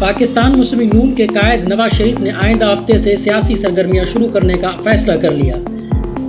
پاکستان مسلم league نون کے قائد نواز شریف نے آئندہ ہفتے سے سیاسی سرگرمیاں شروع کرنے کا فیصلہ کر لیا۔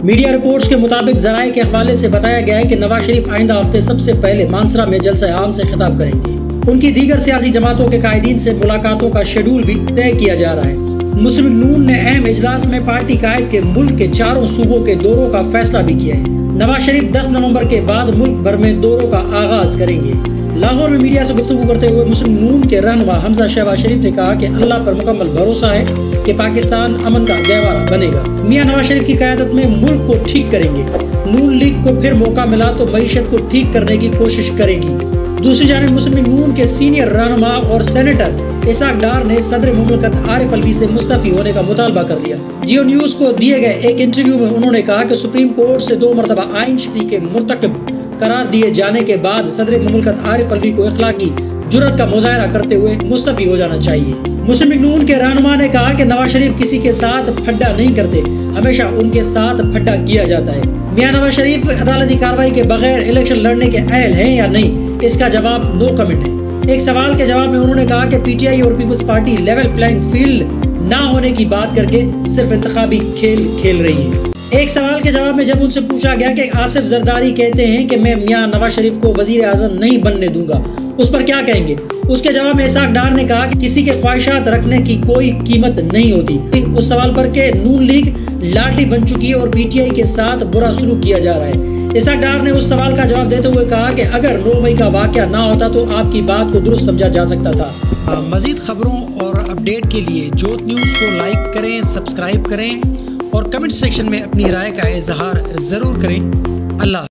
میڈیا رپورٹس کے مطابق ذرائع کے حوالے سے بتایا گیا ہے کہ نواز شریف آئندہ ہفتے سب سے پہلے مانسہرہ میں جلسہ عام سے خطاب کریں گے۔ ان کی دیگر سیاسی جماعتوں کے قائدین سے ملاقاتوں کا شیڈول بھی طے کیا جا رہا ہے۔ مسلم لیگ نون نے اہم اجلاس میں پارٹی قائد کے ملک کے 4 صوبوں کے دوروں کا فیصلہ بھی کیا ہے۔ نواز شریف 10 نومبر کے بعد ملک بھر میں دوروں کا آغاز کریں گے۔ لاہور میں میڈیا سے گفتگو کرتے ہوئے مسلم لیگ نون کے رہنما حمزہ شہباز شریف نے کہا کہ اللہ پر مکمل بھروسہ ہے کہ پاکستان امن کا گہوارہ بنے گا۔ میاں نواز شریف کی قیادت میں ملک کو ٹھیک کریں گے۔ نون لیگ کو پھر موقع ملا تو معیشت کو ٹھیک کرنے کی کوشش کرے گی۔ دوسری جانب مسلم لیگ نون کے سینئر رہنما اور سینیٹر اسحاق ڈار نے صدر مملکت عارف الوی سے مستعفی ہونے کا مطالبہ کر دیا۔ جیو نیوز کو دیے گئے ایک انٹرویو میں انہوں نے کہا کہ سپریم کورٹ سے 2 مرتبہ آئین شکنی کے مرتکب قرار دیے جانے کے بعد صدر مملکت عارف الوی کو اخلاقی جرات کا مظاہرہ کرتے ہوئے مستعفی ہو جانا چاہیے۔ مسلم لیگ نون کے رہنما نے کہا کہ نواز شریف کسی کے ساتھ پھڈا نہیں کرتے، ہمیشہ ان کے ساتھ پھڈا کیا جاتا ہے۔ میاں نواز شریف عدالتی کارروائی کے بغیر الیکشن لڑنے کے اہل ہیں یا نہیں، اس کا جواب نو کمنٹ ہے۔ ایک سوال کے جواب میں انہوں نے کہا کہ پی ٹی آئی اور peoples party level playing field نہ ہونے کی بات کر کے صرف انتخابی کھیل کھیل رہی ہے۔ ایک سوال کے جواب میں جب ان سے پوچھا گیا کہ آصف زرداری کہتے ہیں کہ میں میاں نواز شریف کو وزیر اعظم نہیں بننے دوں گا، اس پر کیا کہیں گے؟ اس کے جواب میں اسحاق ڈار نے کہا کہ کسی کے خواہشات رکھنے کی کوئی قیمت نہیں ہوتی۔ اس سوال پر کہ نون لیگ لاڈلی بن چکی ہے اور پی ٹی آئی کے ساتھ برا سلوک کیا جا رہا ہے، اسحاق ڈار نے اس سوال کا جواب دیتے ہوئے کہا کہ اگر 9 مئی کا واقعہ نہ ہوتا تو آپ کی بات کو درست سمجھا جا سکتا تھا۔ مزید خبروں اور اپڈیٹ کے لیے جوت نیوز کو لائک کریں، سبسکرائب کریں اور کمنٹ سیکشن میں اپنی رائے کا اظہار ضرور کریں۔ اللہ